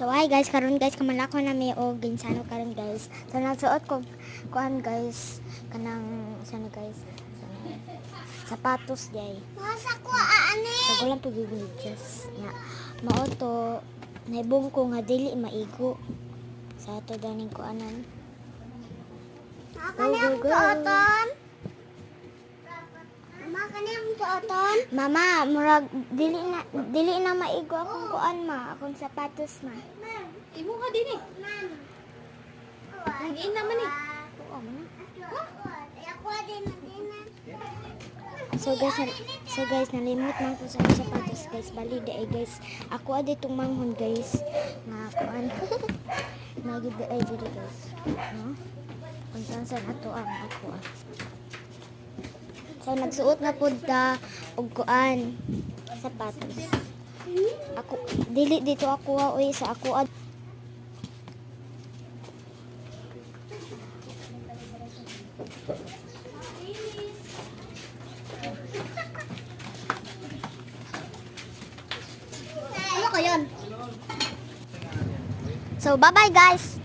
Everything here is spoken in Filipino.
So hi guys, karon guys kamalako na mi og ginsano karon guys. So nagsuot ko kuan guys kanang sani guys. Sapatos jay. Masa ko ani. So gulang pagigulidyas. Nya mao to naibong ko nga dili maigo sa ato daning kuanan. Ako na suoton. Mama kanang suoton. Mama, murag dili na maigo akong kuan ma, akong sapatos ma. Imo ka din eh. Nag-in naman eh. Oo man. Ako din din. So guys, nalimot man ko sa akong sapatos guys. Bali ay guys. Ako adi itong manghon guys. Nga kuan. Nagid ay diri guys. No? Kung saan ato ang ako ah. So nagsuot na pud ta og kuan sapatos. Ako dili dito ako oy sa ako Ano ko yun? So bye bye guys.